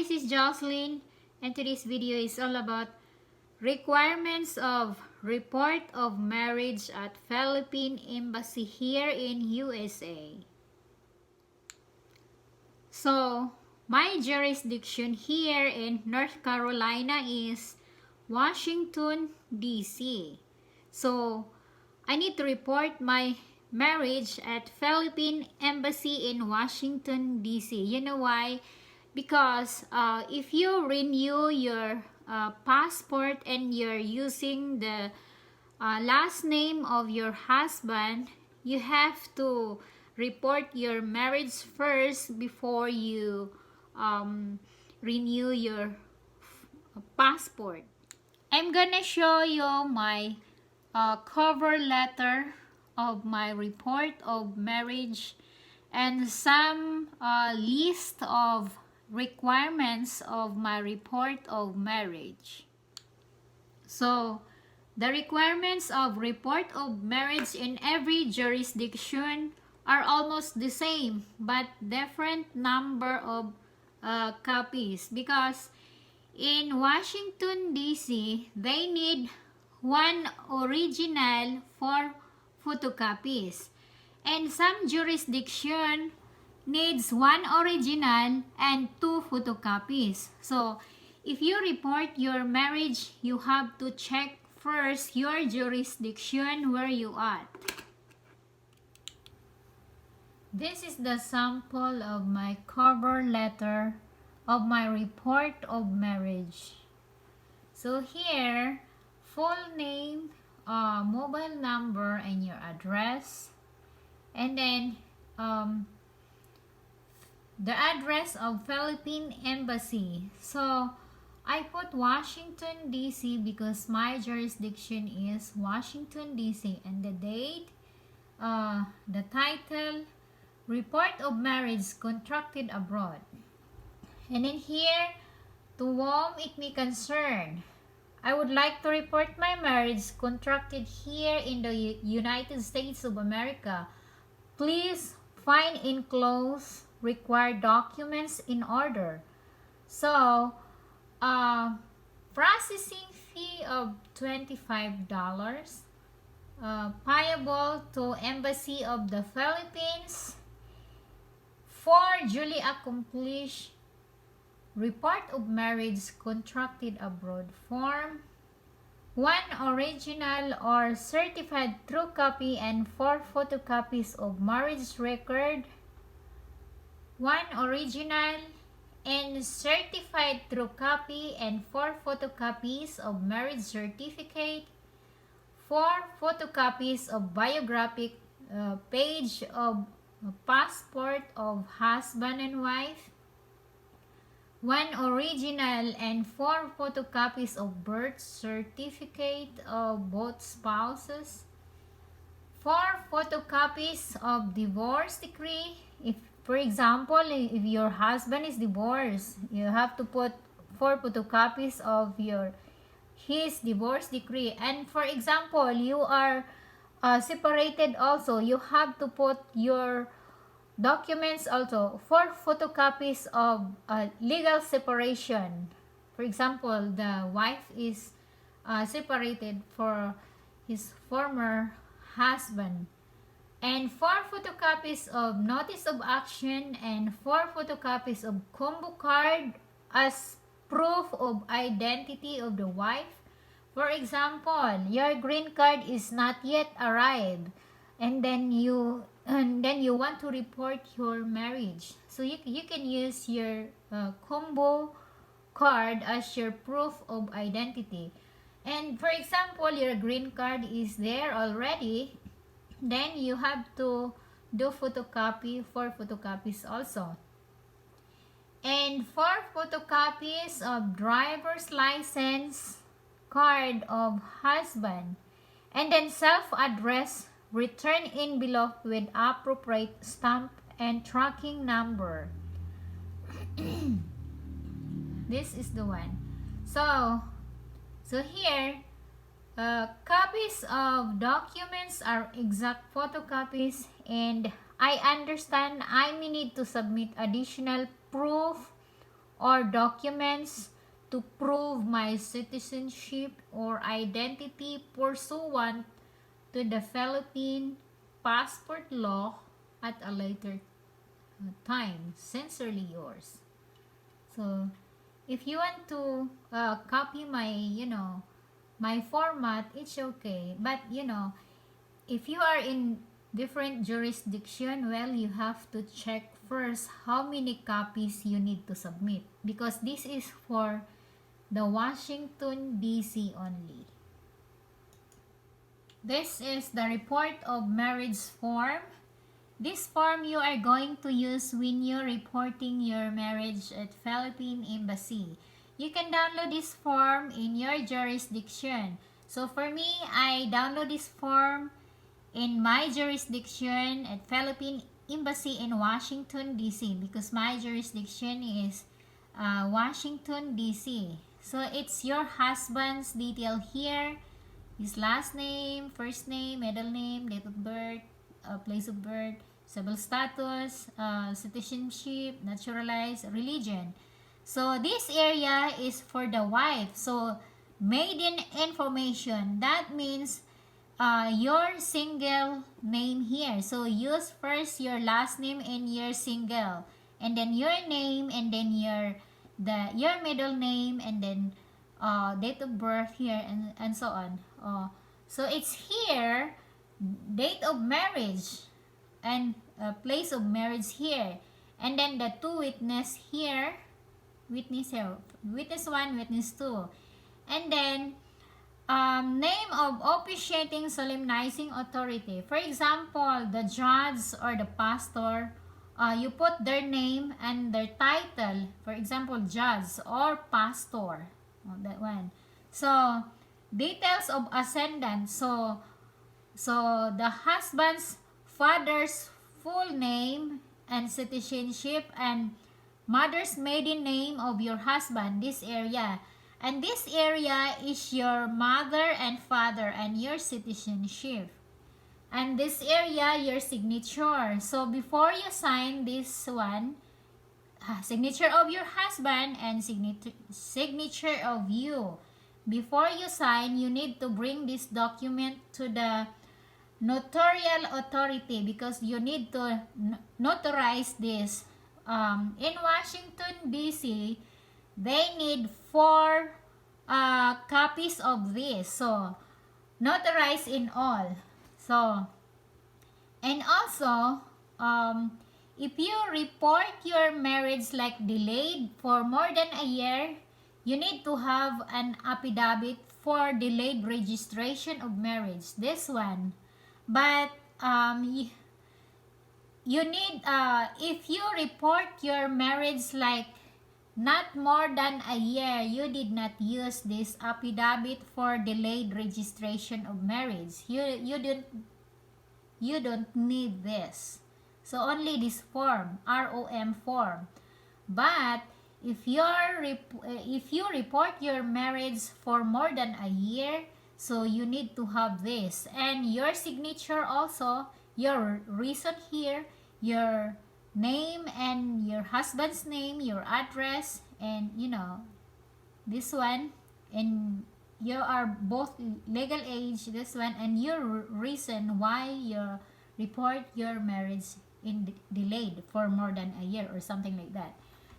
this is Jocelyn, and today's video is all about requirements of report of marriage at Philippine Embassy here in USA. So, my jurisdiction here in North Carolina is Washington, D.C. So, I need to report my marriage at Philippine Embassy in Washington, D.C. You know why? Because if you renew your passport and you're using the last name of your husband, you have to report your marriage first before you renew your passport. I'm gonna show you my cover letter of my report of marriage and some list of requirements of my report of marriage. So, the requirements of report of marriage in every jurisdiction are almost the same but different number of copies, because in Washington, D.C., they need one original for photocopies, and some jurisdiction needs one original and 2 photocopies. So, if you report your marriage, you have to check first your jurisdiction where you at. This is the sample of my cover letter of my report of marriage. So here, full name, mobile number, and your address, and then the address of Philippine Embassy. So I put Washington, D.C. because my jurisdiction is Washington, D.C. and the date, the title, report of marriage contracted abroad. And in here, to whom it may concern, I would like to report my marriage contracted here in the United States of America. Please find enclosed required documents in order. So, processing fee of $25, payable to Embassy of the Philippines for duly accomplished report of marriage contracted abroad form, 1 original or certified true copy and 4 photocopies of marriage record, 1 original and certified true copy and 4 photocopies of marriage certificate, 4 photocopies of biographic page of passport of husband and wife, 1 original and 4 photocopies of birth certificate of both spouses, 4 photocopies of divorce decree. If, for example, if your husband is divorced, you have to put 4 photocopies of his divorce decree. And for example, you are separated also, you have to put your documents also, 4 photocopies of legal separation. For example, the wife is separated for his former husband, and 4 photocopies of notice of action and 4 photocopies of combo card as proof of identity of the wife. For example, your green card is not yet arrived, and then you want to report your marriage. So you can use your combo card as your proof of identity. And for example, your green card is there already, then you have to do photocopy, 4 photocopies also. And 4 photocopies of driver's license card of husband, and then self-address return envelope with appropriate stamp and tracking number. This is the one. So here, copies of documents are exact photocopies, and I understand I may need to submit additional proof or documents to prove my citizenship or identity pursuant to the Philippine passport law at a later time. Sincerely yours. So, if you want to copy my, my format, it's okay. But, if you are in different jurisdiction, well, you have to check first how many copies you need to submit, because this is for the Washington, D.C. only. This is the report of marriage form. This form you are going to use when you're reporting your marriage at Philippine Embassy. You can download this form in your jurisdiction. So for me, I download this form in my jurisdiction at Philippine Embassy in Washington, D.C. because my jurisdiction is Washington, D.C. So it's your husband's detail here. His last name, first name, middle name, date of birth, place of birth, civil status, citizenship, naturalized, religion. So this area is for the wife. So maiden information, that means your single name here. So use first your last name and your single, and then your name, and then your middle name, and then date of birth here, and so on. So it's here date of marriage and place of marriage here, and then the two witness here, witness 1, witness 2, and then name of officiating solemnizing authority. For example, the judge or the pastor, you put their name and their title. For example, judge or pastor. That one. So details of ascendant. So the husband's father's full name and citizenship, and mother's maiden name of your husband, this area. And this area is your mother and father and your citizenship. And this area, your signature. So before you sign this one, signature of your husband and signature of you. Before you sign, you need to bring this document to the notarial authority because you need to notarize this. In Washington, D.C., they need 4 copies of this. So, notarize in all. So, and also, if you report your marriage like delayed for more than a year, you need to have an affidavit for delayed registration of marriage. This one. But you need, if you report your marriage like not more than a year, you did not use this affidavit for delayed registration of marriage. You don't need this. So only this form, ROM form. But if you report your marriage for more than a year, so you need to have this, and your signature also, your reason here, your name and your husband's name, your address, and this one, and you are both legal age, this one, and your reason why you report your marriage in delayed for more than a year or something like that.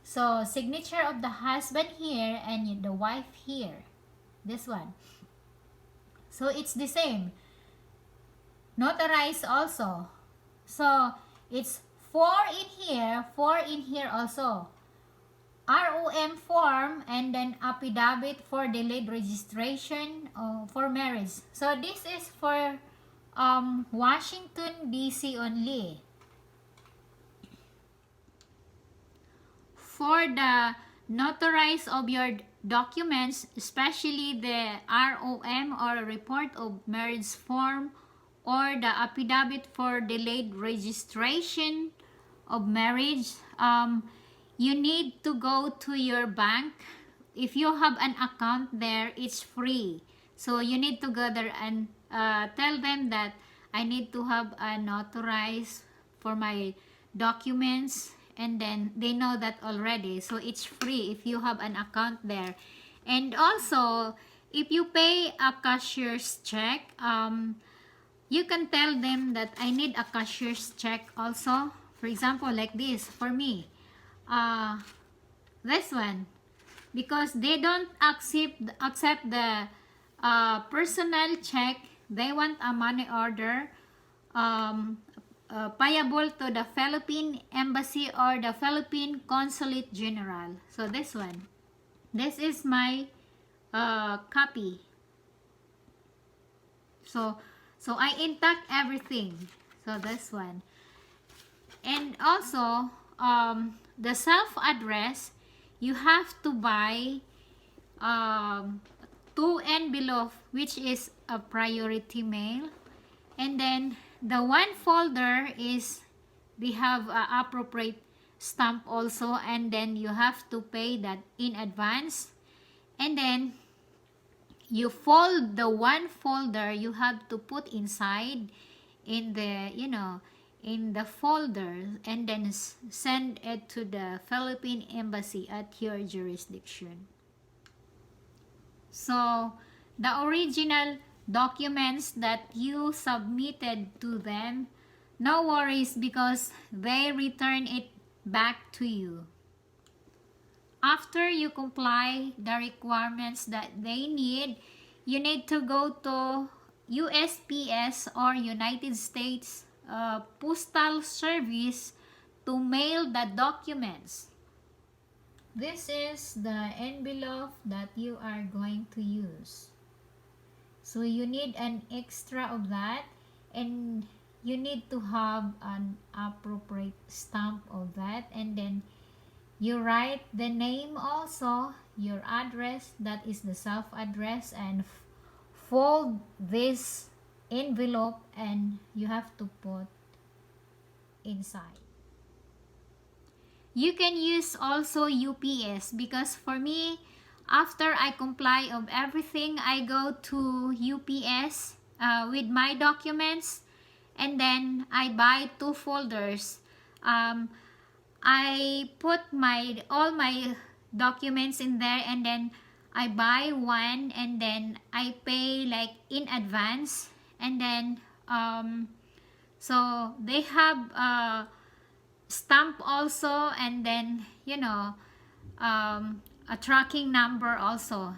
So signature of the husband here and the wife here, this one. So it's the same. Notarize also. So it's 4 in here, 4 in here also. ROM form, and then affidavit for delayed registration for marriage. So this is for Washington, D.C. only. For the notarize of your documents, especially the ROM or report of marriage form, or the affidavit for delayed registration of marriage, you need to go to your bank. If you have an account there, it's free. So you need to go there and tell them that I need to have a notarized for my documents, and then they know that already, so it's free if you have an account there. And also, if you pay a cashier's check, you can tell them that I need a cashier's check also. For example, like this for me, this one, because they don't accept the personal check. They want a money order, payable to the Philippine Embassy or the Philippine Consulate General. So this one, this is my copy. So I intact everything. So this one. And also, the self-address, you have to buy 2 envelope, which is a priority mail. And then the one folder is, they have a appropriate stamp also, and then you have to pay that in advance. And then you fold the one folder, you have to put inside in the, in the folder, and then send it to the Philippine Embassy at your jurisdiction. So the original documents that you submitted to them, no worries, because they return it back to you. After you comply the requirements that they need, you need to go to USPS or United States Postal Service to mail the documents. This is the envelope that you are going to use. So you need an extra of that, and you need to have an appropriate stamp of that, and then you write the name also, your address, that is the self-address, and fold this envelope, and you have to put inside. You can use also UPS, because for me, after I comply of everything, I go to UPS with my documents, and then I buy 2 folders. I put all my documents in there, and then I buy one, and then I pay like in advance, and then so they have stamp also, and then a tracking number also.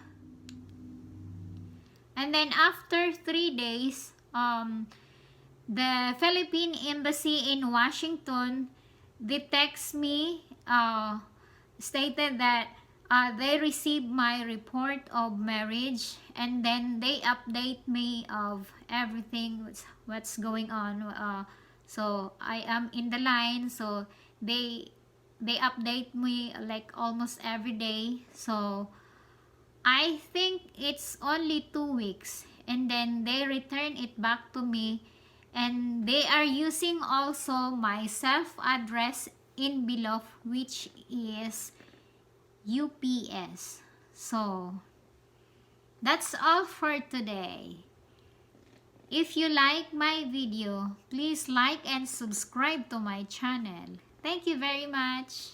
And then after 3 days, the Philippine Embassy in Washington, they text me, stated that they received my report of marriage, and then they update me of everything what's going on. So I am in the line, so they update me like almost every day. So I think it's only 2 weeks, and then they return it back to me, and they are using also my self-address envelope, which is UPS. So that's all for today. If you like my video, please like and subscribe to my channel. Thank you very much.